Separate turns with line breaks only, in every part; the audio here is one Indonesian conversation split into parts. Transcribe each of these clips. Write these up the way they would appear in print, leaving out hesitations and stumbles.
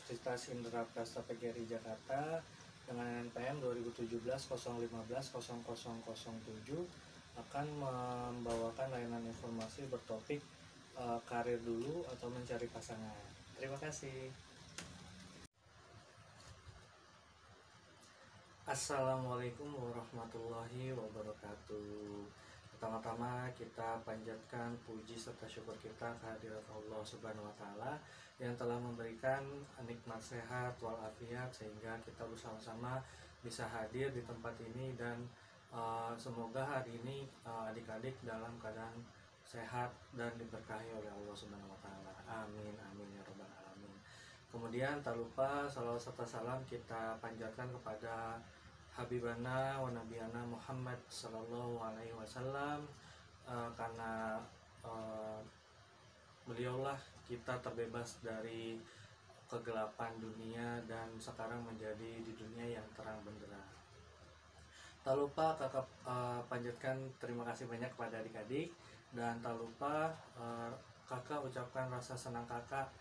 Universitas Indraprasta PGRI Jakarta dengan NPM 2017-015-0007 akan membawakan layanan informasi bertopik karir dulu atau mencari pasangan. Terima kasih. Assalamualaikum warahmatullahi wabarakatuh. Pertama-tama kita panjatkan puji serta syukur kita kehadirat Allah Subhanahu wa taala yang telah memberikan nikmat sehat walafiat sehingga kita bersama-sama bisa hadir di tempat ini, dan semoga hari ini adik-adik dalam keadaan sehat dan diberkahi oleh Allah Subhanahu wa taala. Amin amin ya rabbal alamin. Kemudian tak lupa salawat serta salam kita panjatkan kepada Habibana wa Nabiyana Muhammad Sallallahu Alaihi Wasallam, karena beliaulah kita terbebas dari kegelapan dunia dan sekarang menjadi di dunia yang terang benderang. Tak lupa kakak panjatkan terima kasih banyak kepada adik-adik, dan tak lupa kakak ucapkan rasa senang kakak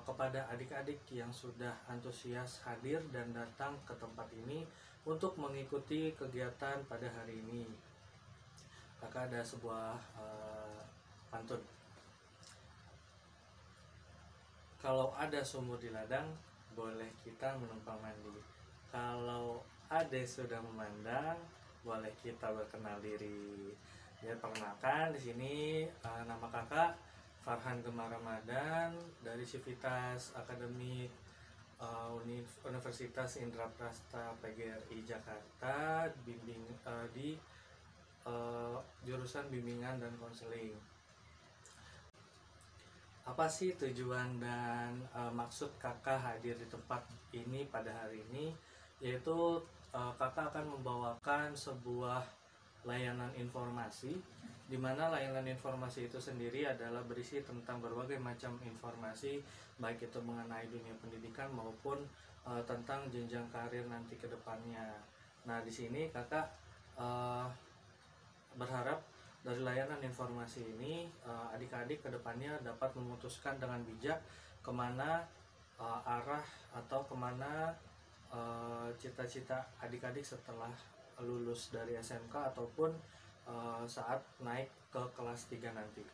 kepada adik-adik yang sudah antusias hadir dan datang ke tempat ini untuk mengikuti kegiatan pada hari ini. Kakak ada sebuah pantun. Kalau ada sumur di ladang, boleh kita menumpang mandi. Kalau ade sudah memandang, boleh kita berkenal diri. Ya, perkenalkan di sini nama kakak Farhan Gemar Ramadan dari Sivitas Akademik Universitas Indraprasta PGRI Jakarta, di jurusan bimbingan dan konseling. Apa sih tujuan dan maksud kakak hadir di tempat ini pada hari ini? Yaitu kakak akan membawakan sebuah layanan informasi, di mana layanan informasi itu sendiri adalah berisi tentang berbagai macam informasi, baik itu mengenai dunia pendidikan maupun tentang jenjang karir nanti ke depannya. Nah, di sini kakak berharap dari layanan informasi ini adik-adik ke depannya dapat memutuskan dengan bijak kemana arah atau kemana cita-cita adik-adik setelah lulus dari SMK ataupun saat naik ke kelas 3 nanti.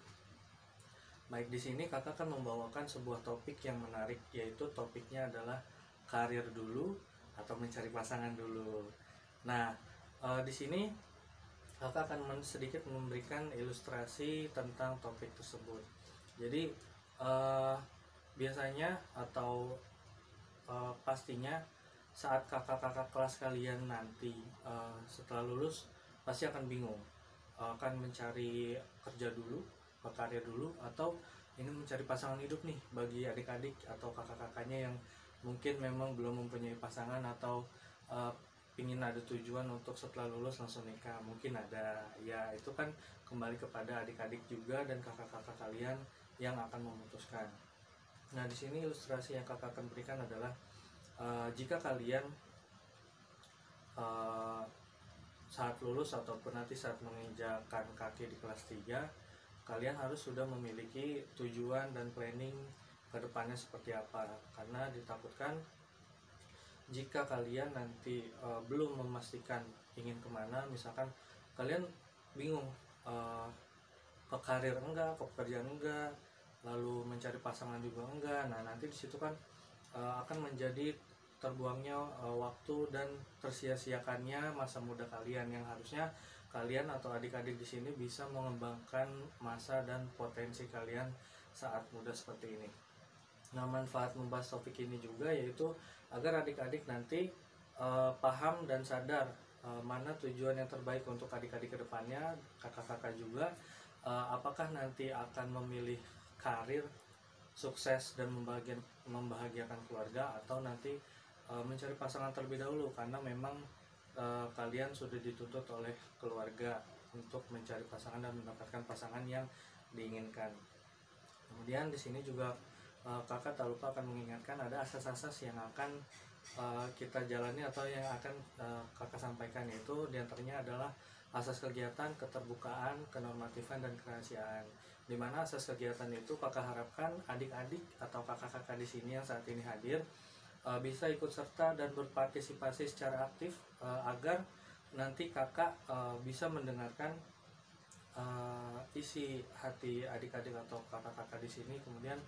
Baik, di sini kakak akan membawakan sebuah topik yang menarik, yaitu topiknya adalah karir dulu atau mencari pasangan dulu. Nah, di sini kakak akan sedikit memberikan ilustrasi tentang topik tersebut. Jadi biasanya atau pastinya saat kakak-kakak kelas kalian nanti setelah lulus pasti akan bingung, akan mencari kerja dulu, berkarir dulu, atau ini mencari pasangan hidup nih bagi adik-adik atau kakak-kakaknya yang mungkin memang belum mempunyai pasangan atau ingin ada tujuan untuk setelah lulus langsung nikah. Mungkin ada, ya itu kan kembali kepada adik-adik juga dan kakak-kakak kalian yang akan memutuskan. Nah, di sini ilustrasi yang kakak akan berikan adalah jika kalian saat lulus ataupun nanti saat menginjakkan kaki di kelas 3, kalian harus sudah memiliki tujuan dan planning ke depannya seperti apa, karena ditakutkan jika kalian nanti belum memastikan ingin kemana, misalkan kalian bingung ke karir enggak, ke pekerjaan enggak, lalu mencari pasangan juga enggak, nah nanti disitu kan akan menjadi terbuangnya waktu dan tersia-siakannya masa muda kalian yang harusnya kalian atau adik-adik di sini bisa mengembangkan masa dan potensi kalian saat muda seperti ini. Nah, manfaat membahas topik ini juga yaitu agar adik-adik nanti paham dan sadar mana tujuan yang terbaik untuk adik-adik ke depannya, kakak-kakak juga apakah nanti akan memilih karir sukses dan membahagiakan keluarga, atau nanti mencari pasangan terlebih dahulu karena memang kalian sudah dituntut oleh keluarga untuk mencari pasangan dan mendapatkan pasangan yang diinginkan. Kemudian di sini juga kakak tak lupa akan mengingatkan ada asas-asas yang akan kita jalani atau yang akan kakak sampaikan, yaitu diantaranya adalah asas kegiatan, keterbukaan, kenormatifan, dan kerahasiaan. Dimana asas kegiatan itu kakak harapkan adik-adik atau kakak-kakak di sini yang saat ini hadir bisa ikut serta dan berpartisipasi secara aktif agar nanti kakak bisa mendengarkan isi hati adik-adik atau kakak-kakak di sini. Kemudian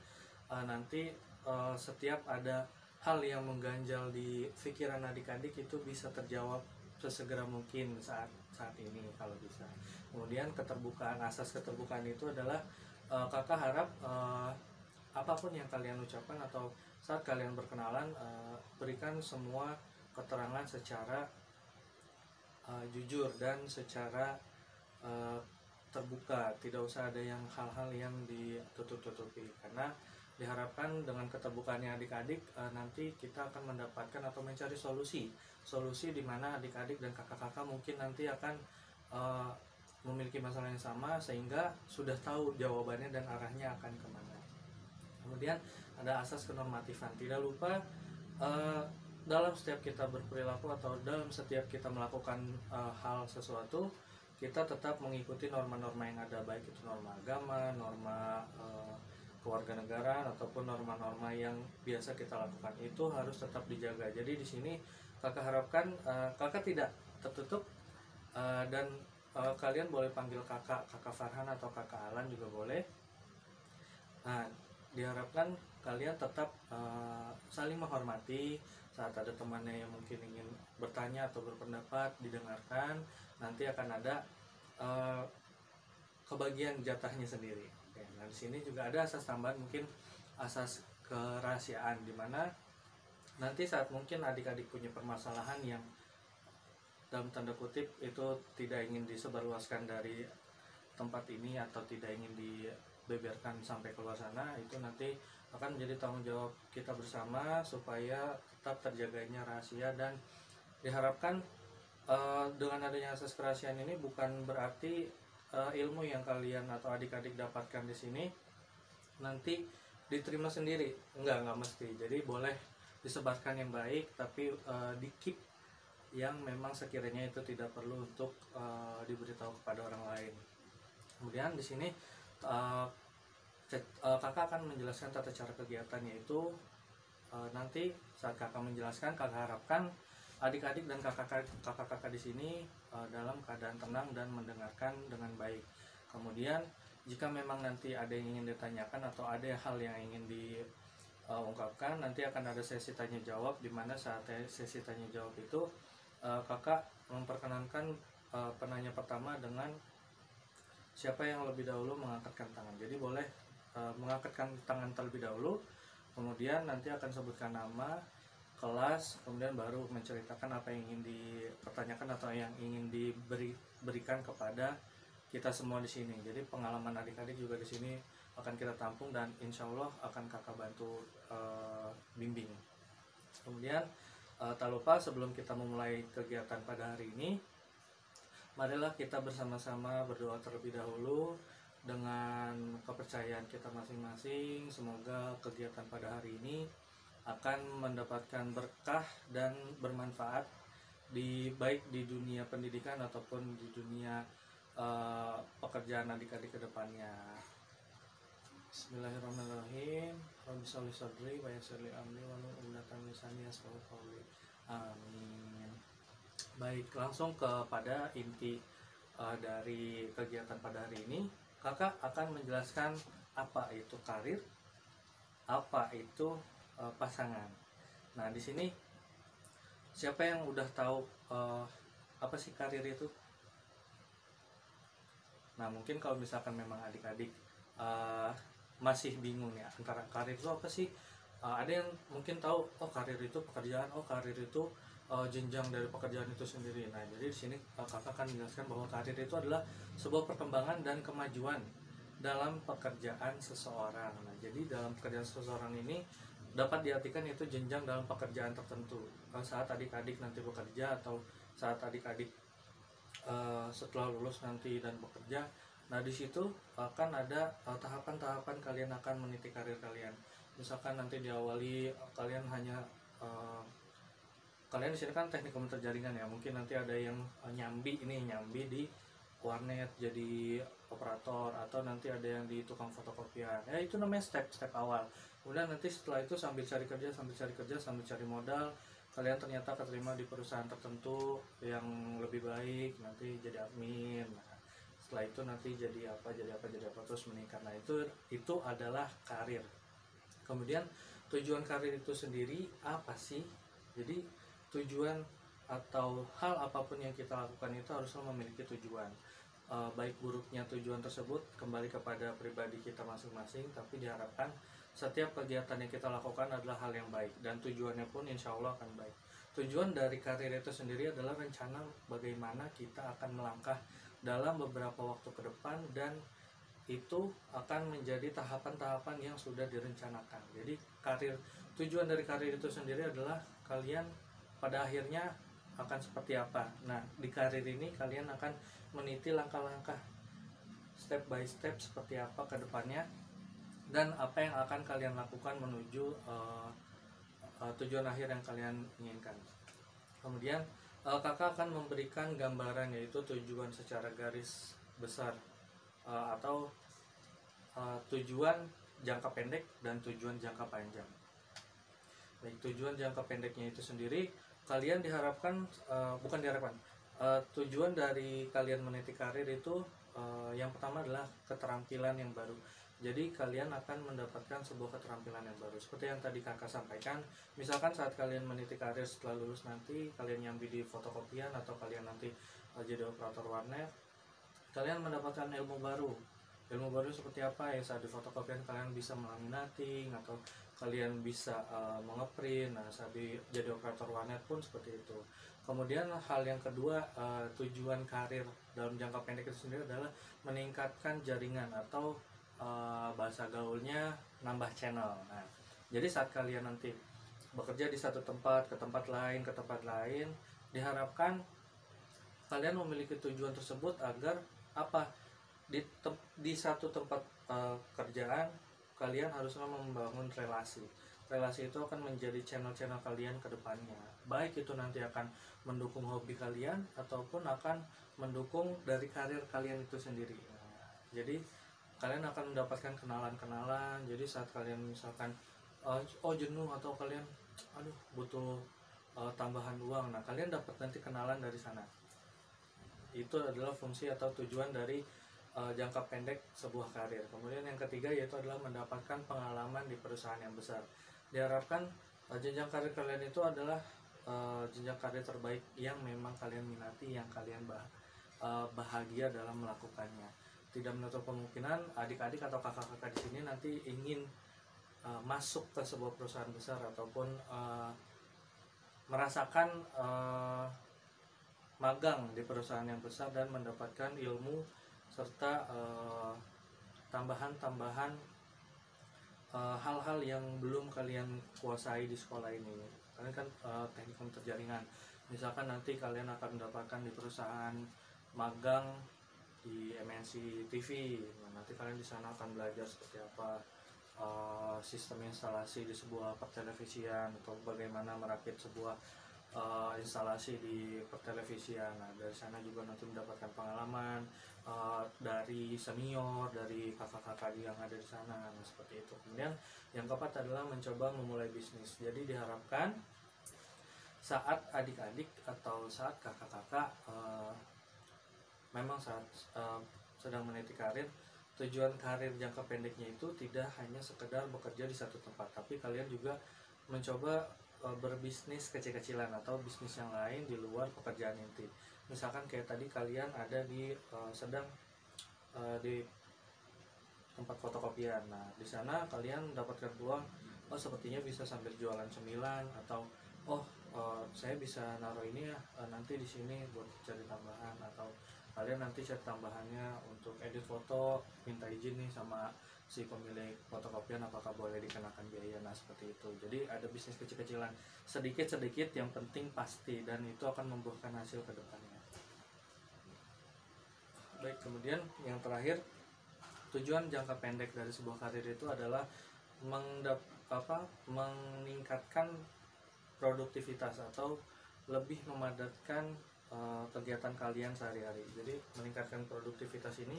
nanti setiap ada hal yang mengganjal di pikiran adik-adik itu bisa terjawab sesegera mungkin saat ini kalau bisa. Kemudian keterbukaan, asas keterbukaan itu adalah kakak harap apapun yang kalian ucapkan atau saat kalian berkenalan berikan semua keterangan secara jujur dan secara terbuka, tidak usah ada yang hal-hal yang ditutup-tutupi, karena diharapkan dengan keterbukaannya adik-adik nanti kita akan mendapatkan atau mencari solusi di mana adik-adik dan kakak-kakak mungkin nanti akan memiliki masalah yang sama sehingga sudah tahu jawabannya dan arahnya akan kemana. Kemudian ada asas kenormatifan, tidak lupa dalam setiap kita berperilaku atau dalam setiap kita melakukan hal sesuatu, kita tetap mengikuti norma-norma yang ada, baik itu norma agama, norma kewarganegaraan ataupun norma-norma yang biasa kita lakukan, itu harus tetap dijaga. Jadi di sini kakak harapkan kakak tidak tertutup dan kalian boleh panggil kakak Farhan atau kakak Alan juga boleh. Nah, diharapkan kalian tetap saling menghormati. Saat ada temannya yang mungkin ingin bertanya atau berpendapat, didengarkan. Nanti akan ada kebagian jatahnya sendiri. Oke, nah di sini juga ada asas tambahan, mungkin asas kerahasiaan, dimana nanti saat mungkin adik-adik punya permasalahan yang dalam tanda kutip itu tidak ingin disebarluaskan dari tempat ini atau tidak ingin dibeberkan sampai keluar sana, itu nanti akan menjadi tanggung jawab kita bersama supaya tetap terjaganya rahasia. Dan diharapkan dengan adanya asas kerahasiaan ini bukan berarti ilmu yang kalian atau adik-adik dapatkan di sini nanti diterima sendiri, enggak mesti. Jadi boleh disebarkan yang baik, tapi di-keep yang memang sekiranya itu tidak perlu untuk diberitahu kepada orang lain. Kemudian di sini kakak akan menjelaskan tata cara kegiatan, yaitu nanti saat kakak menjelaskan, kakak harapkan adik-adik dan kakak-kakak di sini dalam keadaan tenang dan mendengarkan dengan baik. Kemudian jika memang nanti ada yang ingin ditanyakan atau ada hal yang ingin diungkapkan, nanti akan ada sesi tanya jawab, di mana saat sesi tanya jawab itu kakak memperkenankan penanya pertama dengan siapa yang lebih dahulu mengangkatkan tangan. Jadi boleh mengangkatkan tangan terlebih dahulu, kemudian nanti akan sebutkan nama, kelas, kemudian baru menceritakan apa yang ingin dipertanyakan atau yang ingin diberikan kepada kita semua di sini. Jadi pengalaman adik-adik juga di sini akan kita tampung dan insya Allah akan kakak bantu bimbing. Kemudian tak lupa sebelum kita memulai kegiatan pada hari ini, marilah kita bersama-sama berdoa terlebih dahulu dengan kepercayaan kita masing-masing. Semoga kegiatan pada hari ini akan mendapatkan berkah dan bermanfaat baik di dunia pendidikan ataupun di dunia pekerjaan adik-adik ke depannya. Bismillahirrahmanirrahim. Rabbi sholli sadri wa yassir li amri wahlul 'uqdatam min lisani yafqahu qawli. Amin. Baik, langsung kepada inti dari kegiatan pada hari ini. Kakak akan menjelaskan apa itu karir, apa itu pasangan. Nah, di sini siapa yang udah tahu apa sih karir itu? Nah, mungkin kalau misalkan memang adik-adik masih bingung ya antara karir itu apa sih? Ada yang mungkin tahu, oh karir itu pekerjaan, oh karir itu jenjang dari pekerjaan itu sendiri. Nah, jadi di sini kakak akan menjelaskan bahwa karir itu adalah sebuah perkembangan dan kemajuan dalam pekerjaan seseorang. Nah, jadi dalam pekerjaan seseorang ini dapat diartikan itu jenjang dalam pekerjaan tertentu. Saat adik-adik nanti bekerja atau saat adik-adik setelah lulus nanti dan bekerja, nah di situ akan ada tahapan-tahapan kalian akan meniti karir kalian. misalkan nanti diawali kalian hanya kalian di sini kan teknik komputer jaringan ya, mungkin nanti ada yang nyambi di warnet jadi operator, atau nanti ada yang di tukang fotokopian. Ya itu namanya step awal. Kemudian nanti setelah itu sambil cari kerja, sambil cari modal, kalian ternyata keterima di perusahaan tertentu yang lebih baik, nanti jadi admin. Nah, setelah itu nanti jadi apa terus meningkat. Nah, itu adalah karir. Kemudian tujuan karir itu sendiri apa sih? Jadi tujuan atau hal apapun yang kita lakukan itu haruslah memiliki tujuan. Baik buruknya tujuan tersebut kembali kepada pribadi kita masing-masing, tapi diharapkan setiap kegiatan yang kita lakukan adalah hal yang baik, dan tujuannya pun insya Allah akan baik. Tujuan dari karir itu sendiri adalah rencana bagaimana kita akan melangkah dalam beberapa waktu ke depan, dan itu akan menjadi tahapan-tahapan yang sudah direncanakan. Jadi tujuan dari karir itu sendiri adalah kalian pada akhirnya akan seperti apa. Nah, di karir ini kalian akan meniti langkah-langkah step by step seperti apa ke depannya, dan apa yang akan kalian lakukan menuju tujuan akhir yang kalian inginkan. Kemudian kakak akan memberikan gambaran, yaitu tujuan secara garis besar, atau tujuan jangka pendek dan tujuan jangka panjang. Baik, tujuan jangka pendeknya itu sendiri kalian diharapkan tujuan dari kalian meniti karir itu yang pertama adalah keterampilan yang baru. Jadi kalian akan mendapatkan sebuah keterampilan yang baru. Seperti yang tadi kakak sampaikan, misalkan saat kalian meniti karir setelah lulus nanti, kalian nyambi di fotokopian atau kalian nanti jadi operator warnet, kalian mendapatkan ilmu baru. Ilmu baru seperti apa? Ya, saat di fotokopian kalian bisa melaminating, atau kalian bisa mengeprint. Nah, saat jadi operator warnet pun seperti itu. Kemudian hal yang kedua, tujuan karir dalam jangka pendek itu sendiri adalah meningkatkan jaringan, atau bahasa gaulnya nambah channel. Nah, jadi saat kalian nanti bekerja di satu tempat ke tempat lain, diharapkan kalian memiliki tujuan tersebut agar apa? Di satu tempat kerjaan kalian haruslah membangun relasi. Relasi itu akan menjadi channel-channel kalian ke depannya. Baik itu nanti akan mendukung hobi kalian ataupun akan mendukung dari karir kalian itu sendiri. Nah, jadi kalian akan mendapatkan kenalan-kenalan. Jadi saat kalian misalkan jenuh, atau kalian butuh tambahan uang, nah kalian dapat nanti kenalan dari sana. Itu adalah fungsi atau tujuan dari jangka pendek sebuah karir. Kemudian yang ketiga yaitu adalah mendapatkan pengalaman di perusahaan yang besar. Diharapkan jenjang karir kalian itu adalah jenjang karir terbaik yang memang kalian minati, yang kalian bahagia dalam melakukannya. Tidak menutup kemungkinan adik-adik atau kakak-kakak di sini nanti ingin masuk ke sebuah perusahaan besar, ataupun merasakan magang di perusahaan yang besar dan mendapatkan ilmu serta tambahan-tambahan hal-hal yang belum kalian kuasai di sekolah ini. Kalian kan teknik komputer jaringan, misalkan nanti kalian akan mendapatkan di perusahaan magang di MNC TV. Nah, nanti kalian di sana akan belajar seperti apa sistem instalasi di sebuah pertelevisian, atau bagaimana merakit sebuah instalasi di pertelevisian. Nah, dari sana juga nanti mendapatkan pengalaman dari senior, dari kakak-kakak yang ada di sana. Nah, seperti itu. Kemudian yang keempat adalah mencoba memulai bisnis. Jadi diharapkan saat adik-adik atau saat kakak-kakak memang saat sedang meniti karir, tujuan karir jangka pendeknya itu tidak hanya sekedar bekerja di satu tempat, tapi kalian juga mencoba berbisnis kecil-kecilan atau bisnis yang lain di luar pekerjaan inti. Misalkan kayak tadi kalian ada di sedang di tempat fotokopian. Nah, di sana kalian mendapatkan peluang, sepertinya bisa sambil jualan cemilan, atau saya bisa naruh ini ya nanti di sini buat cari tambahan, atau kalian nanti cari tambahannya untuk edit foto, minta izin nih sama si pemilik fotokopian apakah boleh dikenakan biaya. Nah, seperti itu. Jadi ada bisnis kecil-kecilan, sedikit-sedikit yang penting pasti, dan itu akan membuahkan hasil ke depannya. Baik, kemudian yang terakhir, tujuan jangka pendek dari sebuah karir itu adalah meningkatkan produktivitas atau lebih memadatkan kegiatan kalian sehari-hari. Jadi meningkatkan produktivitas ini,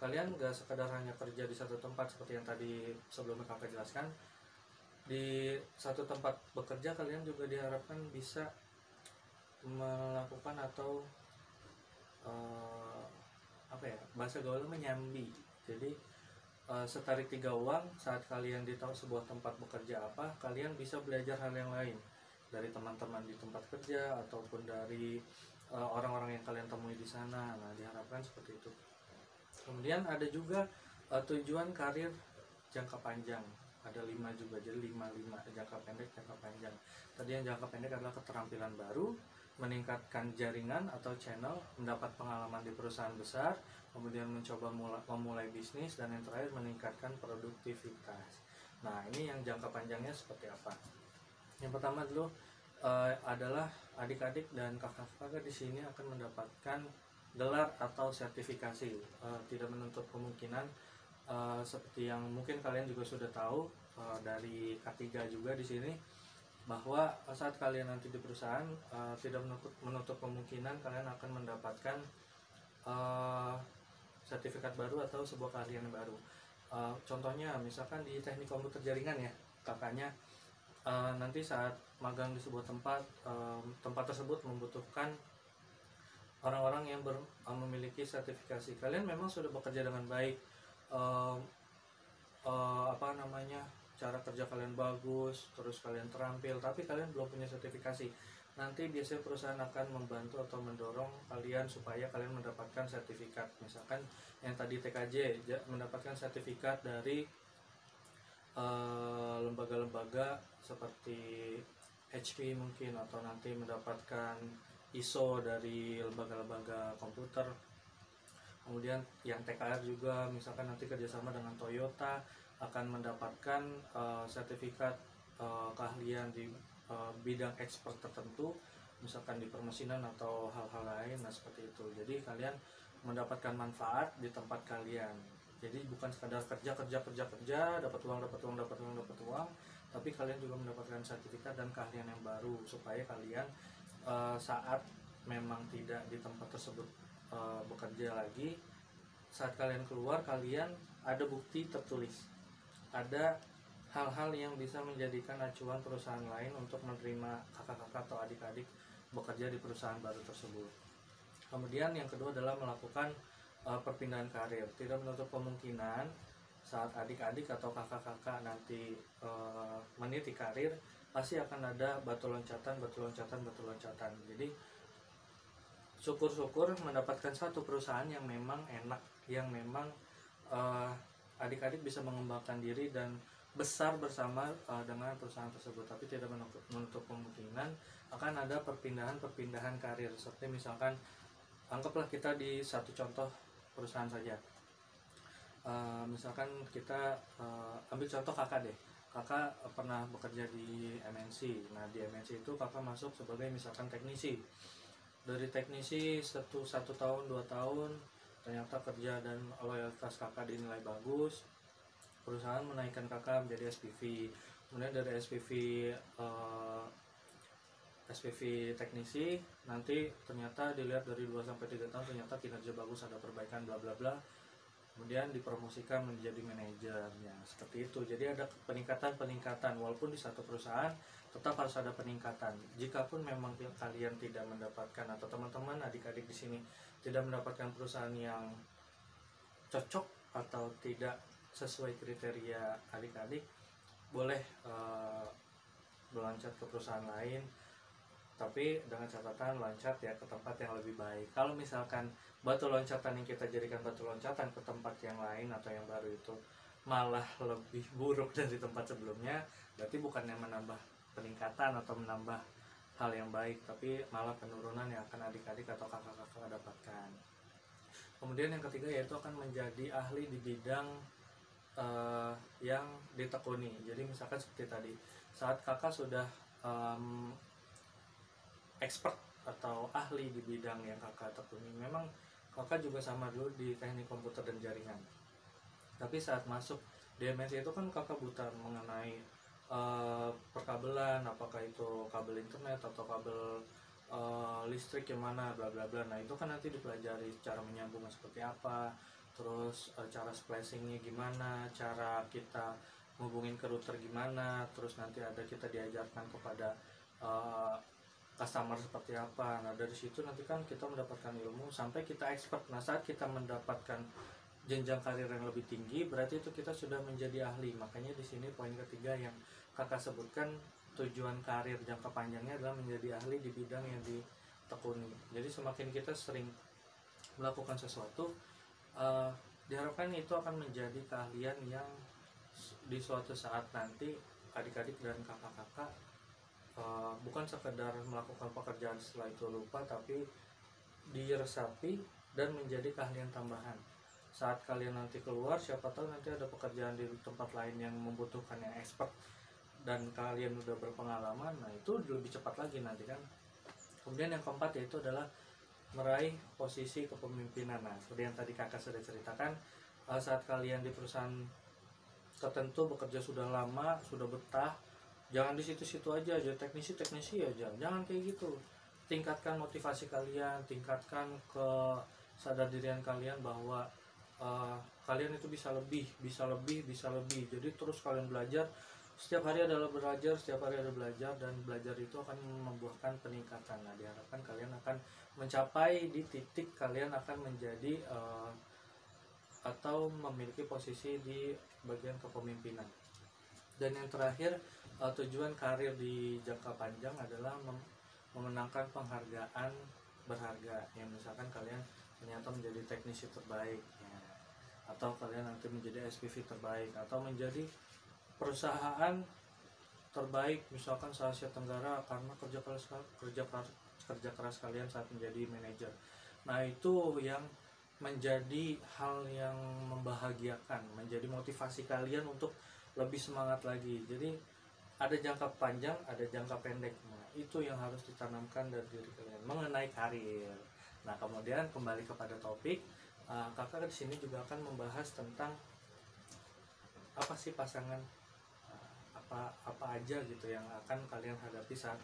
kalian gak sekedar hanya kerja di satu tempat seperti yang tadi sebelumnya kakak jelaskan. Di satu tempat bekerja kalian juga diharapkan bisa melakukan atau bahasa gaul menyambi. Jadi setarik tiga uang saat kalian di sebuah tempat bekerja kalian bisa belajar hal yang lain dari teman-teman di tempat kerja ataupun dari orang-orang yang kalian temui di sana. Nah, diharapkan seperti itu. Kemudian ada juga tujuan karir jangka panjang. Ada 5 juga, jadi 5 jangka pendek, jangka panjang. Tadi yang jangka pendek adalah keterampilan baru, meningkatkan jaringan atau channel, mendapat pengalaman di perusahaan besar, kemudian mencoba memulai bisnis, dan yang terakhir meningkatkan produktivitas. Nah, ini yang jangka panjangnya seperti apa? Yang pertama dulu adalah adik-adik dan kakak-kakak di sini akan mendapatkan gelar atau sertifikasi. Tidak menutup kemungkinan seperti yang mungkin kalian juga sudah tahu dari K3 juga di sini, bahwa saat kalian nanti di perusahaan tidak menutup kemungkinan kalian akan mendapatkan sertifikat baru atau sebuah keahlian baru. Contohnya misalkan di teknik komputer jaringan ya, kakaknya nanti saat magang di sebuah tempat tersebut membutuhkan orang-orang yang memiliki sertifikasi. Kalian memang sudah bekerja dengan baik, cara kerja kalian bagus, terus kalian terampil, tapi kalian belum punya sertifikasi. Nanti biasanya perusahaan akan membantu atau mendorong kalian supaya kalian mendapatkan sertifikat. Misalkan yang tadi TKJ mendapatkan sertifikat dari lembaga-lembaga seperti HP mungkin, atau nanti mendapatkan ISO dari lembaga-lembaga komputer. Kemudian yang TKR juga misalkan nanti kerjasama dengan Toyota akan mendapatkan sertifikat keahlian di bidang expert tertentu, misalkan di permesinan atau hal-hal lain. Nah, seperti itu. Jadi kalian mendapatkan manfaat di tempat kalian. Jadi bukan sekadar kerja, dapat uang, tapi kalian juga mendapatkan sertifikat dan keahlian yang baru supaya kalian saat memang tidak di tempat tersebut bekerja lagi, saat kalian keluar kalian ada bukti tertulis, ada hal-hal yang bisa menjadikan acuan perusahaan lain untuk menerima kakak-kakak atau adik-adik bekerja di perusahaan baru tersebut. Kemudian yang kedua adalah melakukan perpindahan karir. Tidak menutup kemungkinan saat adik-adik atau kakak-kakak nanti meniti karir, pasti akan ada batu loncatan. Jadi syukur-syukur mendapatkan satu perusahaan yang memang enak, yang memang adik-adik bisa mengembangkan diri dan besar bersama dengan perusahaan tersebut. Tapi tidak menutup kemungkinan akan ada perpindahan karir. Seperti misalkan anggaplah kita di satu contoh perusahaan saja. Misalkan kita ambil contoh kakak deh. Kakak pernah bekerja di MNC. Nah, di MNC itu kakak masuk sebagai misalkan teknisi. Dari teknisi satu tahun 2 tahun ternyata kerja dan loyalitas kakak dinilai bagus, perusahaan menaikkan kakak menjadi SPV. Kemudian dari SPV teknisi, nanti ternyata dilihat dari 2-3 tahun ternyata kinerja bagus, ada perbaikan bla bla bla, kemudian dipromosikan menjadi manajernya. Seperti itu. Jadi ada peningkatan walaupun di satu perusahaan tetap harus ada peningkatan. Jikapun memang kalian tidak mendapatkan, atau teman-teman adik-adik di sini tidak mendapatkan perusahaan yang cocok atau tidak sesuai kriteria adik-adik, boleh meloncat ke perusahaan lain, tapi dengan catatan loncat ya ke tempat yang lebih baik. Kalau misalkan batu loncatan yang kita jadikan batu loncatan ke tempat yang lain atau yang baru itu malah lebih buruk dari tempat sebelumnya, berarti bukannya menambah peningkatan atau menambah hal yang baik, tapi malah penurunan yang akan adik-adik atau kakak-kakak dapatkan. Kemudian yang ketiga yaitu akan menjadi ahli di bidang yang ditekuni. Jadi misalkan seperti tadi, saat kakak sudah expert atau ahli di bidang yang kakak tekuni, memang kakak juga sama dulu di teknik komputer dan jaringan, tapi saat masuk Di MNC itu kan kakak buta mengenai perkabelan, apakah itu kabel internet atau kabel listrik yang mana, bla bla bla. Nah itu kan nanti dipelajari cara menyambungnya seperti apa, terus cara splicingnya gimana, cara kita hubungin ke router gimana, terus nanti ada kita diajarkan kepada uh, customer seperti apa. Nah dari situ nanti kan kita mendapatkan ilmu sampai kita expert. Nah saat kita mendapatkan jenjang karir yang lebih tinggi, berarti itu kita sudah menjadi ahli. Makanya di sini poin ketiga yang kakak sebutkan, tujuan karir jangka panjangnya adalah menjadi ahli di bidang yang ditekuni. Jadi semakin kita sering melakukan sesuatu, diharapkan itu akan menjadi keahlian yang di suatu saat nanti adik-adik dan kakak-kakak bukan sekedar melakukan pekerjaan setelah itu lupa, tapi diresapi dan menjadi keahlian tambahan. Saat kalian nanti keluar, siapa tahu nanti ada pekerjaan di tempat lain yang membutuhkan yang expert dan kalian udah berpengalaman, nah itu lebih cepat lagi nanti kan. Kemudian yang keempat yaitu adalah meraih posisi kepemimpinan. Nah seperti yang tadi kakak sudah ceritakan, saat kalian di perusahaan tertentu bekerja sudah lama, sudah betah, jangan di situ-situ aja teknisi aja, jangan kayak gitu. Tingkatkan motivasi kalian, tingkatkan kesadar dirian kalian bahwa kalian itu bisa lebih. Jadi terus kalian belajar, setiap hari adalah belajar, dan belajar itu akan membuahkan peningkatan. Nah diharapkan kalian akan mencapai di titik kalian akan menjadi atau memiliki posisi di bagian kepemimpinan. Dan yang terakhir, tujuan karir di jangka panjang adalah memenangkan penghargaan berharga. Yang misalkan kalian ternyata menjadi teknisi terbaik ya, atau kalian nanti menjadi SPV terbaik, atau menjadi perusahaan terbaik misalkan se Asia Tenggara karena kerja keras kalian saat menjadi manajer. Nah itu yang menjadi hal yang membahagiakan, menjadi motivasi kalian untuk lebih semangat lagi. Jadi ada jangka panjang, ada jangka pendek. Nah itu yang harus ditanamkan dari diri kalian mengenai karir. Nah kemudian kembali kepada topik, kakak di sini juga akan membahas tentang apa sih pasangan, apa aja gitu yang akan kalian hadapi saat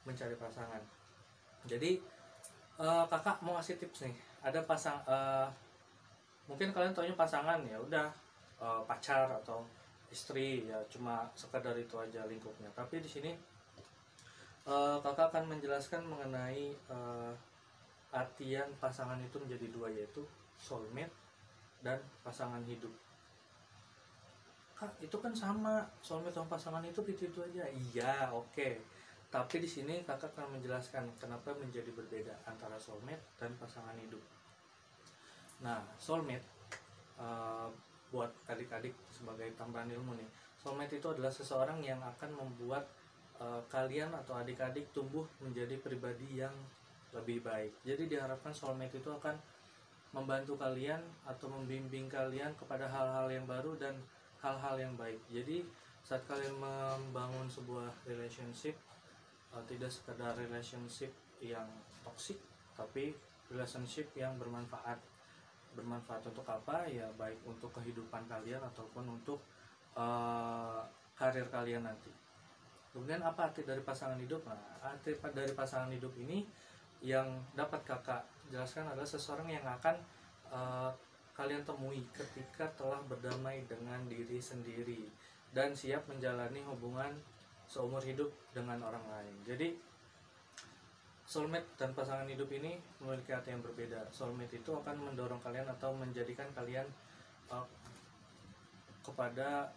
mencari pasangan. Jadi kakak mau ngasih tips nih. Ada mungkin kalian taunya pasangan ya udah pacar atau istri ya, cuma sekedar itu aja lingkupnya. Tapi di sini kakak akan menjelaskan mengenai artian pasangan itu menjadi dua, yaitu soulmate dan pasangan hidup. Kak itu kan sama, soulmate sama pasangan itu itu aja. Iya oke. Tapi di sini kakak akan menjelaskan kenapa menjadi berbeda antara soulmate dan pasangan hidup. Nah, soulmate buat adik-adik sebagai tambahan ilmu nih. Soulmate itu adalah seseorang yang akan membuat kalian atau adik-adik tumbuh menjadi pribadi yang lebih baik. Jadi diharapkan soulmate itu akan membantu kalian atau membimbing kalian kepada hal-hal yang baru dan hal-hal yang baik. Jadi saat kalian membangun sebuah relationship, tidak sekedar relationship yang toksik, tapi relationship yang bermanfaat. Bermanfaat untuk apa? Ya baik untuk kehidupan kalian ataupun untuk karir kalian nanti. Kemudian apa arti dari pasangan hidup? Nah, arti dari pasangan hidup ini yang dapat kakak jelaskan adalah seseorang yang akan kalian temui ketika telah berdamai dengan diri sendiri dan siap menjalani hubungan seumur hidup dengan orang lain. Jadi soulmate dan pasangan hidup ini memiliki arti yang berbeda. Soulmate itu akan mendorong kalian atau menjadikan kalian kepada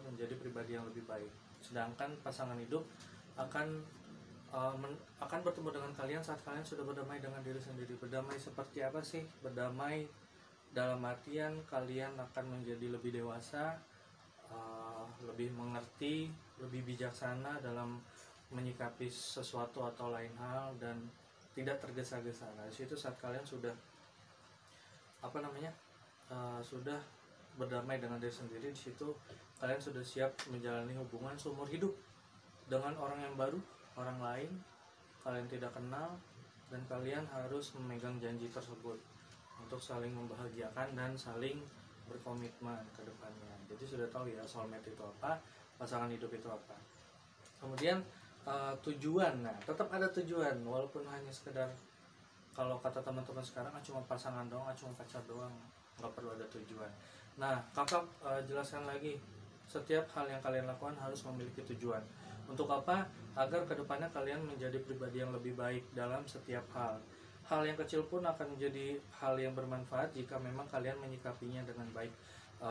menjadi pribadi yang lebih baik. Sedangkan pasangan hidup akan bertemu dengan kalian saat kalian sudah berdamai dengan diri sendiri. Berdamai seperti apa sih? Berdamai dalam artian kalian akan menjadi lebih dewasa, lebih mengerti, lebih bijaksana dalam menyikapi sesuatu atau lain hal, dan tidak tergesa-gesa. Nah, di situ saat kalian sudah sudah berdamai dengan diri sendiri, di situ kalian sudah siap menjalani hubungan seumur hidup dengan orang yang baru, orang lain kalian tidak kenal, dan kalian harus memegang janji tersebut untuk saling membahagiakan dan saling berkomitmen ke depannya. Jadi sudah tahu ya soulmate itu apa, pasangan hidup itu apa. Kemudian tujuan, nah tetap ada tujuan walaupun hanya sekedar, kalau kata teman-teman sekarang cuma pasangan doang, cuma pacar doang, nggak perlu ada tujuan. Nah kakak jelaskan lagi, setiap hal yang kalian lakukan harus memiliki tujuan. Untuk apa? Agar kedepannya kalian menjadi pribadi yang lebih baik dalam setiap hal. Hal yang kecil pun akan menjadi hal yang bermanfaat jika memang kalian menyikapinya dengan baik.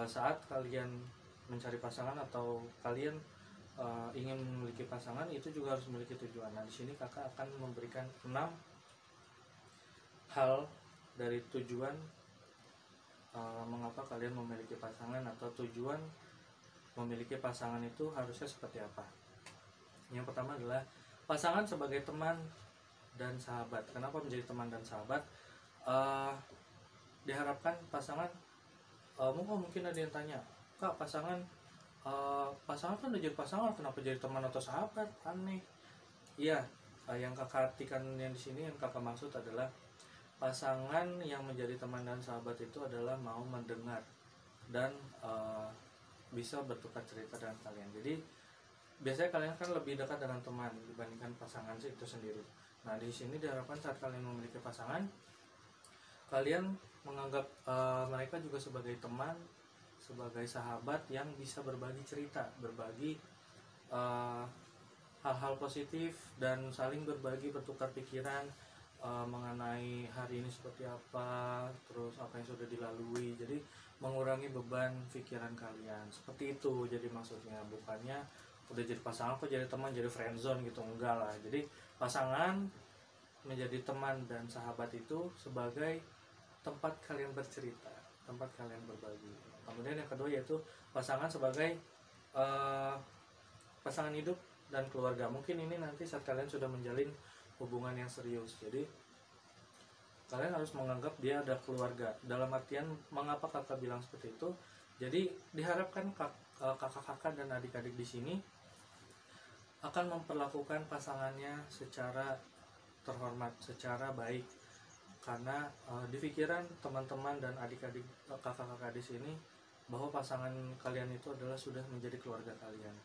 Saat kalian mencari pasangan atau kalian ingin memiliki pasangan, itu juga harus memiliki tujuan. Nah di sini kakak akan memberikan 6 hal dari tujuan mengapa kalian memiliki pasangan, atau tujuan memiliki pasangan itu harusnya seperti apa. Yang pertama adalah pasangan sebagai teman dan sahabat. Kenapa menjadi teman dan sahabat? Diharapkan pasangan, mungkin ada yang tanya, kak pasangan kan udah jadi pasangan, kenapa jadi teman atau sahabat? Aneh. Iya, yang kakak artikan yang di sini, yang kakak maksud adalah pasangan yang menjadi teman dan sahabat itu adalah mau mendengar dan bisa bertukar cerita dengan kalian. Jadi biasanya kalian kan lebih dekat dengan teman dibandingkan pasangan itu sendiri. Nah di sini diharapkan saat kalian memiliki pasangan, kalian menganggap mereka juga sebagai teman, sebagai sahabat yang bisa berbagi cerita, berbagi hal-hal positif, dan saling berbagi, bertukar pikiran mengenai hari ini seperti apa, terus apa yang sudah dilalui. Jadi mengurangi beban pikiran kalian, seperti itu. Jadi maksudnya bukannya udah jadi pasangan kok jadi teman, jadi friendzone gitu, enggak lah. Jadi pasangan menjadi teman dan sahabat itu sebagai tempat kalian bercerita, tempat kalian berbagi. Kemudian yang kedua yaitu pasangan sebagai pasangan hidup dan keluarga. Mungkin ini nanti saat kalian sudah menjalin hubungan yang serius, jadi kalian harus menganggap dia ada keluarga. Dalam artian, mengapa kakak bilang seperti itu? Jadi diharapkan kakak-kakak dan adik-adik di sini akan memperlakukan pasangannya secara terhormat, secara baik. Karena di pikiran teman-teman dan adik-adik kakak-kakak di sini bahwa pasangan kalian itu adalah sudah menjadi keluarga kalian.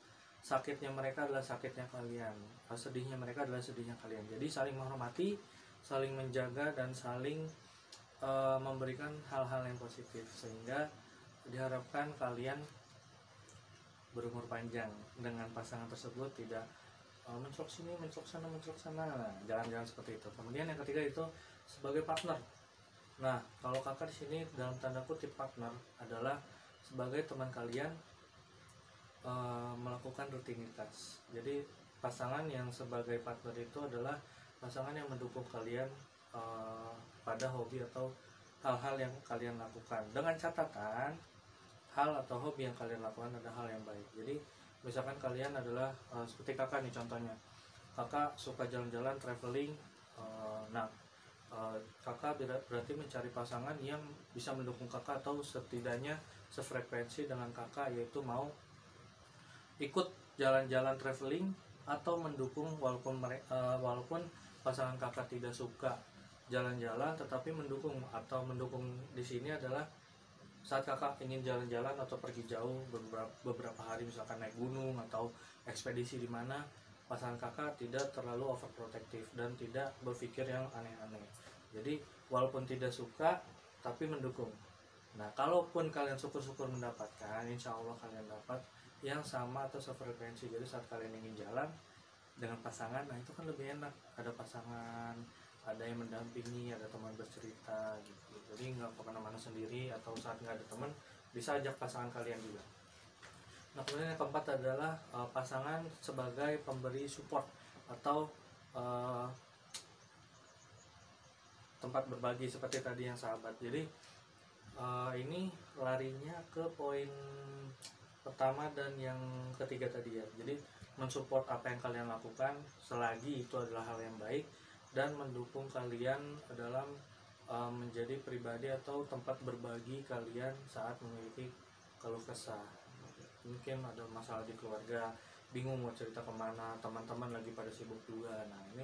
Sakitnya mereka adalah sakitnya kalian, sedihnya mereka adalah sedihnya kalian. Jadi saling menghormati, saling menjaga, dan saling memberikan hal-hal yang positif, sehingga diharapkan kalian berumur panjang dengan pasangan tersebut, tidak mencolok sini, mencolok sana, mencolok sana. Nah, jangan-jangan seperti itu. Kemudian yang ketiga itu sebagai partner. Nah, kalau kakak di sini dalam tanda kutip partner adalah sebagai teman kalian melakukan rutinitas. Jadi pasangan yang sebagai partner itu adalah pasangan yang mendukung kalian pada hobi atau hal-hal yang kalian lakukan, dengan catatan hal atau hobi yang kalian lakukan adalah hal yang baik. Jadi misalkan kalian adalah seperti kakak nih contohnya, kakak suka jalan-jalan, traveling. Kakak berarti mencari pasangan yang bisa mendukung kakak atau setidaknya sefrekuensi dengan kakak, yaitu mau ikut jalan-jalan traveling atau mendukung, walaupun pasangan kakak tidak suka jalan-jalan, tetapi mendukung. Atau mendukung di sini adalah saat kakak ingin jalan-jalan atau pergi jauh beberapa hari, misalkan naik gunung atau ekspedisi di mana, pasangan kakak tidak terlalu overprotective dan tidak berpikir yang aneh-aneh. Jadi walaupun tidak suka tapi mendukung. Nah kalaupun kalian syukur-syukur mendapatkan, insya Allah kalian dapat yang sama atau sefrekuensi. Jadi saat kalian ingin jalan dengan pasangan, nah itu kan lebih enak, ada pasangan, ada yang mendampingi, ada teman bercerita gitu. Jadi nggak kemana-mana sendiri, atau saat nggak ada teman bisa ajak pasangan kalian juga. Nah kemudian yang keempat adalah pasangan sebagai pemberi support atau tempat berbagi, seperti tadi yang sahabat. Jadi ini larinya ke poin pertama dan yang ketiga tadi ya. Jadi mensupport apa yang kalian lakukan selagi itu adalah hal yang baik, dan mendukung kalian dalam menjadi pribadi atau tempat berbagi kalian saat memiliki keluh kesah. Mungkin ada masalah di keluarga, bingung mau cerita kemana, teman-teman lagi pada sibuk juga. Nah ini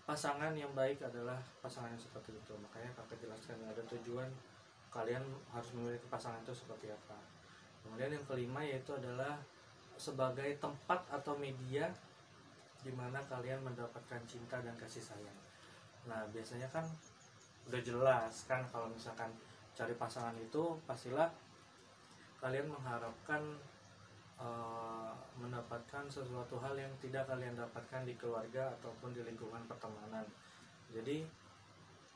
pasangan yang baik adalah pasangan yang seperti itu. Makanya kakak jelaskan ada tujuan kalian harus memiliki pasangan itu seperti apa. Kemudian yang kelima yaitu adalah sebagai tempat atau media di mana kalian mendapatkan cinta dan kasih sayang. Nah, biasanya kan udah jelas kan kalau misalkan cari pasangan itu pastilah kalian mengharapkan mendapatkan sesuatu hal yang tidak kalian dapatkan di keluarga ataupun di lingkungan pertemanan. Jadi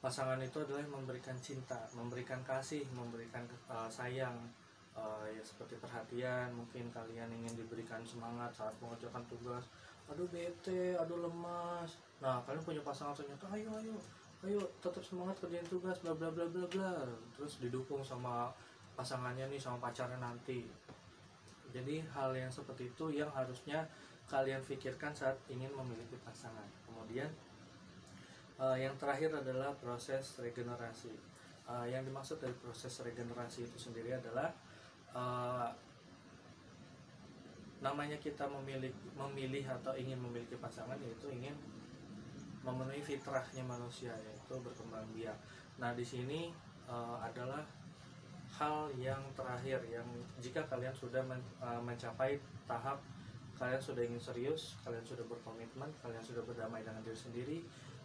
pasangan itu adalah memberikan cinta, memberikan kasih, memberikan sayang, ya seperti perhatian. Mungkin kalian ingin diberikan semangat saat mengerjakan tugas, aduh bete, aduh lemas. Nah, kalian punya pasangan ternyata ayo tetap semangat kerjain tugas, bla bla bla bla bla. Terus didukung sama pasangannya nih, sama pacarnya nanti. Jadi hal yang seperti itu yang harusnya kalian pikirkan saat ingin memiliki pasangan. Kemudian yang terakhir adalah proses regenerasi. Yang dimaksud dari proses regenerasi itu sendiri adalah namanya kita memilih atau ingin memiliki pasangan, yaitu ingin memenuhi fitrahnya manusia, yaitu berkembang biak. Nah, di sini adalah hal yang terakhir yang jika kalian sudah mencapai tahap kalian sudah ingin serius, kalian sudah berkomitmen, kalian sudah berdamai dengan diri sendiri,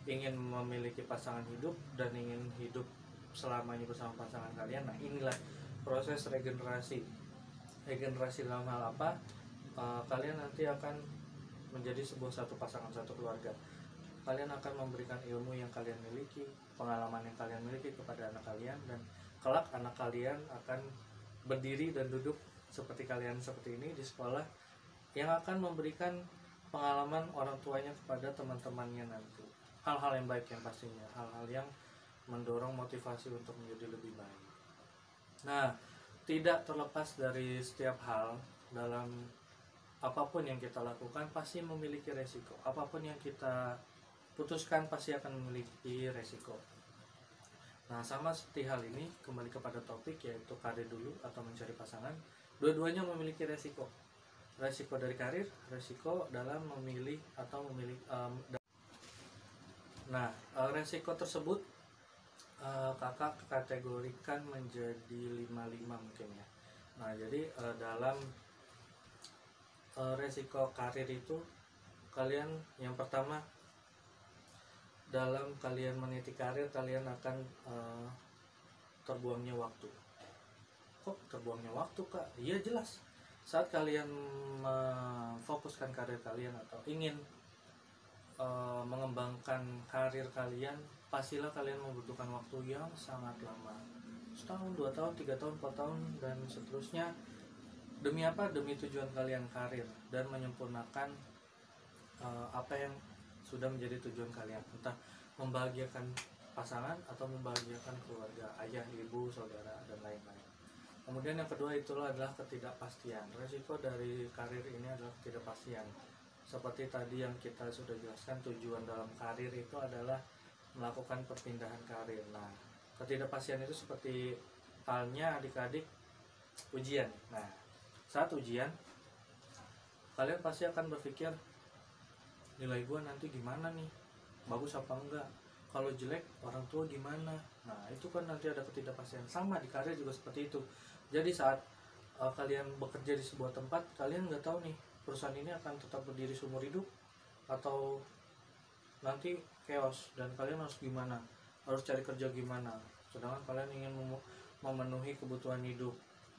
ingin memiliki pasangan hidup dan ingin hidup selamanya bersama pasangan kalian. Nah, inilah proses regenerasi. Regenerasi dalam hal apa? Kalian nanti akan menjadi satu pasangan, satu keluarga. Kalian akan memberikan ilmu yang kalian miliki, pengalaman yang kalian miliki kepada anak kalian, dan kelak anak kalian akan berdiri dan duduk seperti kalian seperti ini di sekolah, yang akan memberikan pengalaman orang tuanya kepada teman-temannya nanti. Hal-hal yang baik yang pastinya, hal-hal yang mendorong motivasi untuk menjadi lebih baik. Nah, tidak terlepas dari setiap hal dalam apapun yang kita lakukan pasti memiliki resiko. Apapun yang kita putuskan pasti akan memiliki resiko. Nah, sama seperti hal ini, kembali kepada topik yaitu karir dulu atau mencari pasangan. Dua-duanya memiliki resiko. Resiko dari karir, resiko dalam memilih atau memilih. Resiko tersebut kakak kategorikan menjadi 5-5 mungkin ya. Nah, jadi dalam resiko karir itu, kalian yang pertama, dalam kalian meniti karir, kalian akan terbuangnya waktu. Kok terbuangnya waktu, Kak? Iya, jelas. Saat kalian memfokuskan karir kalian atau ingin mengembangkan karir kalian, pastilah kalian membutuhkan waktu yang sangat lama. Setahun, 2 tahun, 3 tahun, 4 tahun, dan seterusnya. Demi apa? Demi tujuan kalian karir dan menyempurnakan apa yang sudah menjadi tujuan kalian, entah membahagiakan pasangan atau membahagiakan keluarga, ayah, ibu, saudara, dan lain-lain. Kemudian yang kedua adalah ketidakpastian. Resiko dari karir ini adalah ketidakpastian. Seperti tadi yang kita sudah jelaskan, tujuan dalam karir itu adalah melakukan perpindahan karir. Nah, ketidakpastian itu seperti halnya adik-adik ujian. Nah, saat ujian kalian pasti akan berpikir, nilai gue nanti gimana nih, bagus apa enggak, kalau jelek orang tua gimana. Nah, itu kan nanti ada ketidakpastian. Sama di karir juga seperti itu. Jadi saat kalian bekerja di sebuah tempat, kalian nggak tahu nih perusahaan ini akan tetap berdiri seumur hidup atau nanti chaos, dan kalian harus gimana, harus cari kerja gimana, sedangkan kalian ingin memenuhi kebutuhan hidup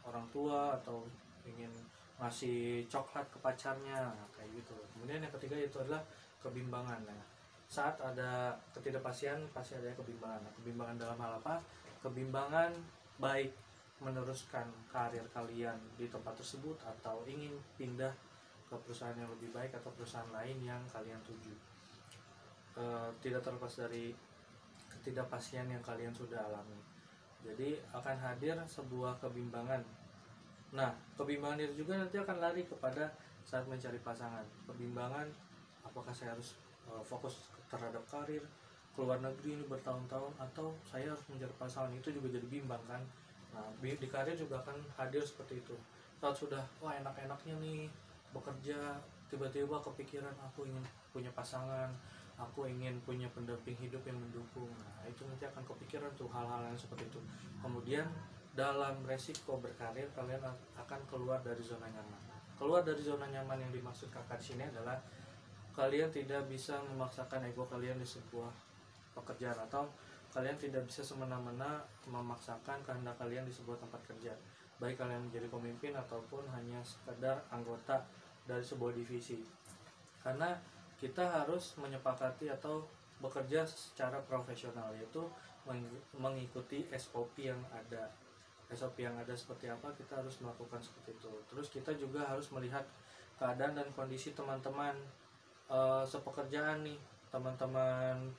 orang tua atau ingin ngasih coklat ke pacarnya, kayak gitu. Kemudian yang ketiga itu adalah kebimbangan. Nah, saat ada ketidakpastian pasti ada kebimbangan. Nah, kebimbangan dalam hal apa? Kebimbangan baik meneruskan karir kalian di tempat tersebut atau ingin pindah ke perusahaan yang lebih baik atau perusahaan lain yang kalian tuju. Tidak terlepas dari ketidakpastian yang kalian sudah alami, jadi akan hadir sebuah kebimbangan. Nah, kebimbangan itu juga nanti akan lari kepada saat mencari pasangan. Kebimbangan, apakah saya harus fokus terhadap karir, keluar negeri ini bertahun-tahun, atau saya harus mencari pasangan, itu juga jadi bimbang kan. Nah, di karir juga akan hadir seperti itu. Saat sudah, wah enak-enaknya nih bekerja, tiba-tiba kepikiran aku ingin punya pasangan, aku ingin punya pendamping hidup yang mendukung. Nah itu nanti akan kepikiran tuh hal-hal yang seperti itu. Kemudian dalam resiko berkarir kalian akan keluar dari zona nyaman. Keluar dari zona nyaman yang dimaksud kakak di sini adalah kalian tidak bisa memaksakan ego kalian di sebuah pekerjaan, atau kalian tidak bisa semena-mena memaksakan kehendak kalian di sebuah tempat kerja, baik kalian menjadi pemimpin ataupun hanya sekedar anggota dari sebuah divisi. Karena kita harus menyepakati atau bekerja secara profesional, yaitu mengikuti SOP yang ada. SOP yang ada seperti apa, kita harus melakukan seperti itu. Terus kita juga harus melihat keadaan dan kondisi teman-teman sepekerjaan nih, teman-teman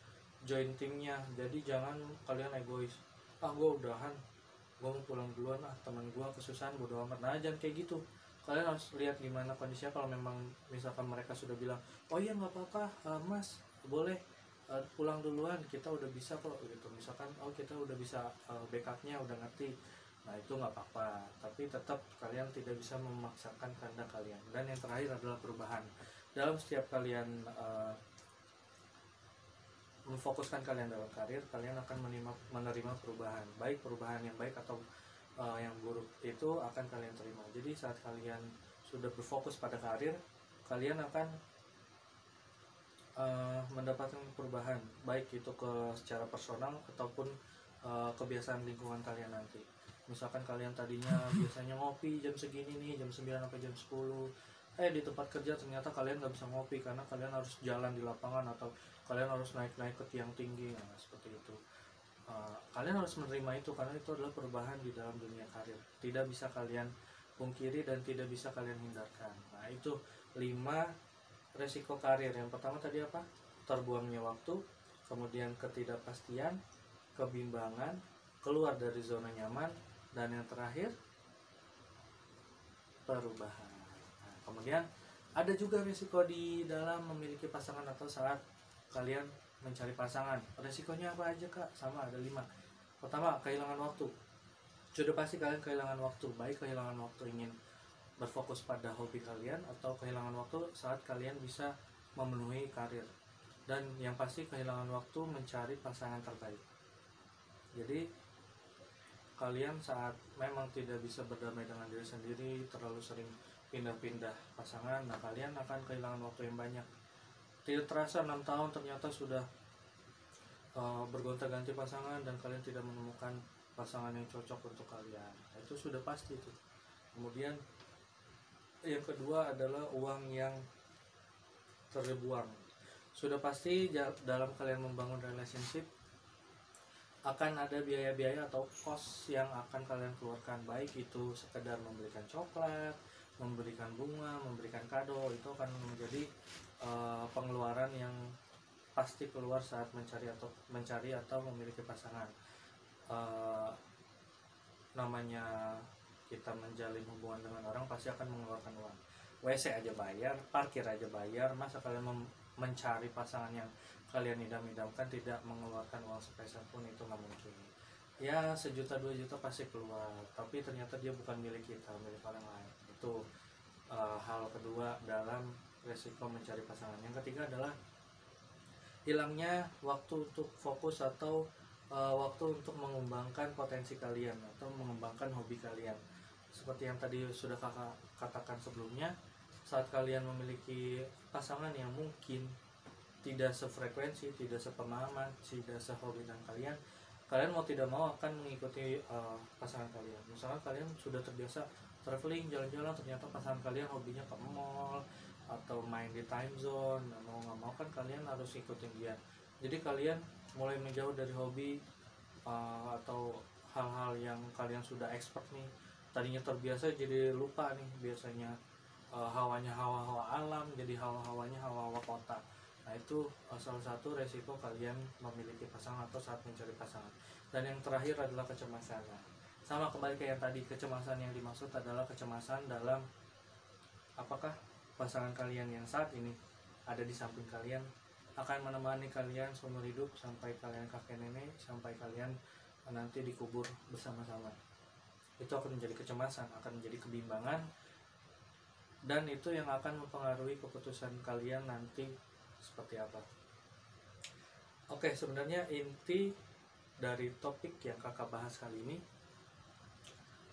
join timnya. Jadi jangan kalian egois, gue udahan, gue mau pulang duluan, teman gue kesusahan, bodo amat. Nah jangan kayak gitu. Kalian harus lihat gimana kondisinya. Kalau memang misalkan mereka sudah bilang, oh iya nggak apa-apa, mas boleh pulang duluan, kita udah bisa kok gitu. Misalkan oh kita udah bisa backupnya udah ngerti, nah itu nggak apa-apa. Tapi tetap kalian tidak bisa memaksakan kehendak kalian. Dan yang terakhir adalah perubahan. Dalam setiap kalian memfokuskan kalian dalam karir, kalian akan menerima perubahan, baik perubahan yang baik atau yang buruk, itu akan kalian terima. Jadi saat kalian sudah berfokus pada karir, kalian akan mendapatkan perubahan, baik itu secara personal ataupun kebiasaan lingkungan kalian nanti. Misalkan kalian tadinya biasanya ngopi jam segini nih, jam 9 sampai jam 10, di tempat kerja ternyata kalian nggak bisa ngopi karena kalian harus jalan di lapangan atau kalian harus naik-naik ke tiang tinggi. Nah seperti itu. Kalian harus menerima itu karena itu adalah perubahan di dalam dunia karir, tidak bisa kalian pungkiri dan tidak bisa kalian hindarkan. Nah itu 5 resiko karir. Yang pertama tadi apa? Terbuangnya waktu, kemudian ketidakpastian, kebimbangan, keluar dari zona nyaman, dan yang terakhir perubahan. Nah, kemudian ada juga risiko di dalam memiliki pasangan atau saat kalian mencari pasangan. Resikonya apa aja kak? Sama, ada 5. Pertama, kehilangan waktu. Sudah pasti kalian kehilangan waktu, baik kehilangan waktu ingin berfokus pada hobi kalian atau kehilangan waktu saat kalian bisa memenuhi karir. Dan yang pasti kehilangan waktu mencari pasangan terbaik. Jadi kalian saat memang tidak bisa berdamai dengan diri sendiri, terlalu sering pindah-pindah pasangan, nah kalian akan kehilangan waktu yang banyak. Tidak terasa 6 tahun ternyata sudah bergonta-ganti pasangan dan kalian tidak menemukan pasangan yang cocok untuk kalian. Nah, itu sudah pasti itu. Kemudian yang kedua adalah uang yang terbuang. Sudah pasti dalam kalian membangun relationship akan ada biaya-biaya atau cost yang akan kalian keluarkan, baik itu sekedar memberikan coklat, memberikan bunga, memberikan kado. Itu akan menjadi pengeluaran yang pasti keluar saat mencari atau memiliki pasangan. Namanya kita menjalin hubungan dengan orang pasti akan mengeluarkan uang. WC aja bayar, parkir aja bayar, masa kalian mencari pasangan yang kalian idam-idamkan tidak mengeluarkan uang sepeser pun? Itu nggak mungkin. Ya 1 juta 2 juta pasti keluar, tapi ternyata dia bukan milik kita, milik orang lain. Itu hal kedua dalam resiko mencari pasangan. Yang ketiga adalah hilangnya waktu untuk fokus atau waktu untuk mengembangkan potensi kalian atau mengembangkan hobi kalian. Seperti yang tadi sudah kakak katakan sebelumnya, saat kalian memiliki pasangan yang mungkin tidak sefrekuensi, tidak sepemahaman, tidak sehobi dengan kalian mau tidak mau akan mengikuti pasangan kalian. Misalkan kalian sudah terbiasa traveling, jalan-jalan, ternyata pasangan kalian hobinya ke mall atau main di time zone. Nah, mau nggak mau kan kalian harus ikutin dia. Jadi kalian mulai menjauh dari hobi atau hal-hal yang kalian sudah expert nih. Tadinya terbiasa jadi lupa nih, biasanya hawanya hawa-hawa alam jadi hawa-hawanya hawa-hawa kota. Nah itu salah satu resiko kalian memiliki pasangan atau saat mencari pasangan. Dan yang terakhir adalah kecemasan. Sama kembali ke yang tadi, kecemasan yang dimaksud adalah kecemasan dalam apakah pasangan kalian yang saat ini ada di samping kalian akan menemani kalian seumur hidup sampai kalian kakek nenek, sampai kalian nanti dikubur bersama-sama. Itu akan menjadi kecemasan, akan menjadi kebimbangan, dan itu yang akan mempengaruhi keputusan kalian nanti seperti apa. Oke, sebenarnya inti dari topik yang kakak bahas kali ini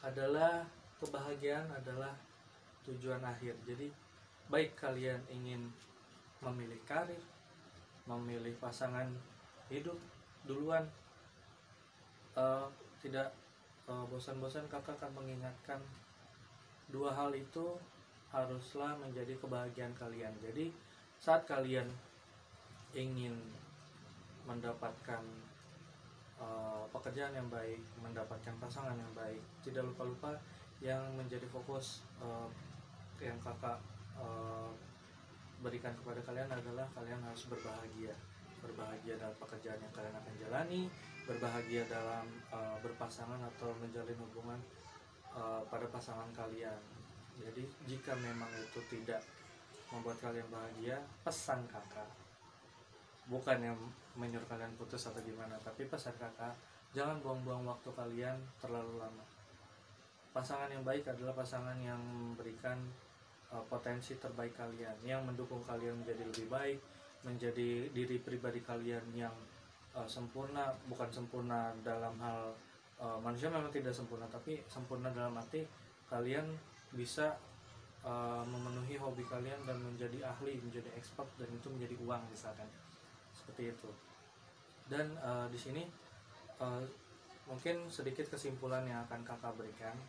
adalah kebahagiaan adalah tujuan akhir. Jadi baik kalian ingin memilih karir, memilih pasangan hidup duluan, eh, tidak bosan-bosan kakak akan mengingatkan dua hal itu haruslah menjadi kebahagiaan kalian. Jadi saat kalian ingin mendapatkan pekerjaan yang baik, mendapatkan pasangan yang baik, tidak lupa-lupa yang menjadi fokus yang kakak berikan kepada kalian adalah kalian harus berbahagia. Berbahagia dalam pekerjaan yang kalian akan jalani, berbahagia dalam berpasangan atau menjalin hubungan pada pasangan kalian. Jadi jika memang itu tidak membuat kalian bahagia, pesan kakak, bukan yang menyuruh kalian putus atau gimana, tapi pesan kakak, jangan buang-buang waktu kalian terlalu lama. Pasangan yang baik adalah pasangan yang memberikan potensi terbaik kalian, yang mendukung kalian menjadi lebih baik, menjadi diri pribadi kalian yang sempurna. Bukan sempurna dalam hal manusia memang tidak sempurna, tapi sempurna dalam arti kalian bisa memenuhi hobi kalian dan menjadi ahli, menjadi expert, dan itu menjadi uang misalkan, seperti itu. Dan di sini mungkin sedikit kesimpulan yang akan kakak berikan.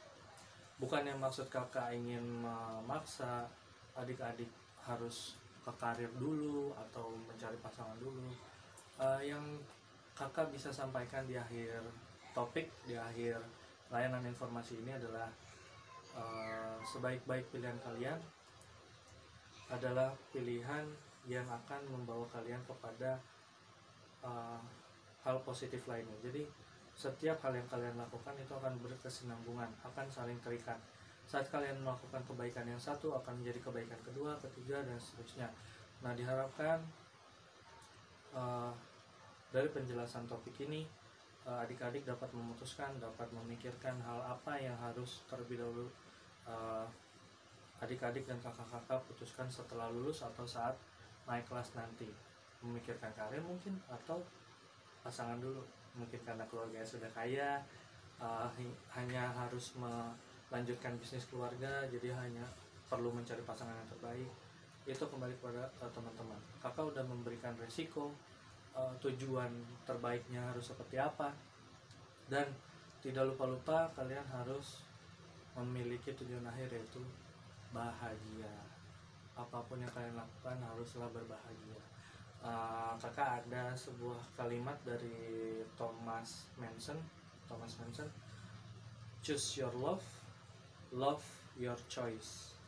Bukan yang maksud kakak ingin memaksa adik-adik harus ke karir dulu atau mencari pasangan dulu. Yang kakak bisa sampaikan di akhir topik, di akhir layanan informasi ini adalah sebaik-baik pilihan kalian adalah pilihan yang akan membawa kalian kepada hal positif lainnya. Jadi setiap hal yang kalian lakukan itu akan berkesinambungan, akan saling terikat. Saat kalian melakukan kebaikan yang satu akan menjadi kebaikan kedua, ketiga, dan seterusnya. Nah, diharapkan dari penjelasan topik ini adik-adik dapat memutuskan, dapat memikirkan hal apa yang harus terlebih dahulu adik-adik dan kakak-kakak putuskan setelah lulus atau saat naik kelas nanti. Memikirkan karir mungkin, atau pasangan dulu, mungkin karena keluarganya sudah kaya, hanya harus melanjutkan bisnis keluarga, jadi hanya perlu mencari pasangan yang terbaik. Itu kembali kepada teman-teman. Kakak udah memberikan resiko, tujuan terbaiknya harus seperti apa, dan tidak lupa-lupa kalian harus memiliki tujuan akhir, yaitu bahagia. Apapun yang kalian lakukan haruslah berbahagia. Kakak ada sebuah kalimat dari Thomas Manson, choose your love, love your choice.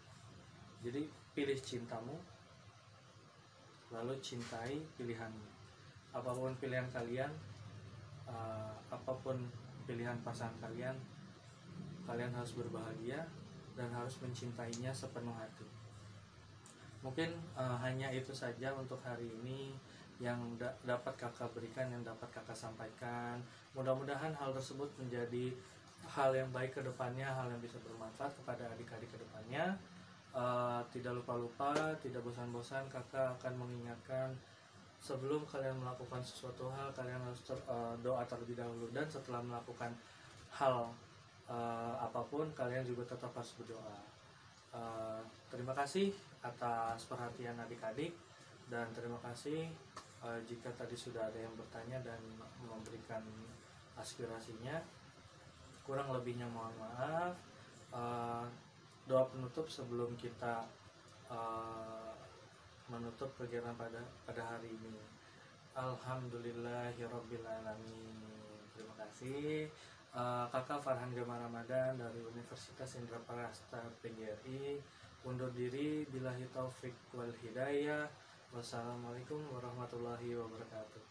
Jadi pilih cintamu, lalu cintai pilihanmu. Apapun pilihan kalian, apapun pilihan pasangan kalian, kalian harus berbahagia dan harus mencintainya sepenuh hati. Mungkin hanya itu saja untuk hari ini yang dapat kakak berikan, yang dapat kakak sampaikan. Mudah-mudahan hal tersebut menjadi hal yang baik ke depannya, hal yang bisa bermanfaat kepada adik-adik ke depannya. Tidak lupa-lupa, tidak bosan-bosan kakak akan mengingatkan, sebelum kalian melakukan sesuatu hal, kalian harus doa terlebih dahulu, dan setelah melakukan hal apapun, kalian juga tetap harus berdoa. Terima kasih atas perhatian adik-adik, dan terima kasih jika tadi sudah ada yang bertanya dan memberikan aspirasinya. Kurang lebihnya mohon maaf. Doa penutup sebelum kita menutup kegiatan pada hari ini. Alhamdulillahirobbilalamin. Terima kasih. Kakak Farhan Gama Ramadan dari Universitas Indraprasta PGRI undur diri. Billahi taufik wal hidayah. Wassalamualaikum warahmatullahi wabarakatuh.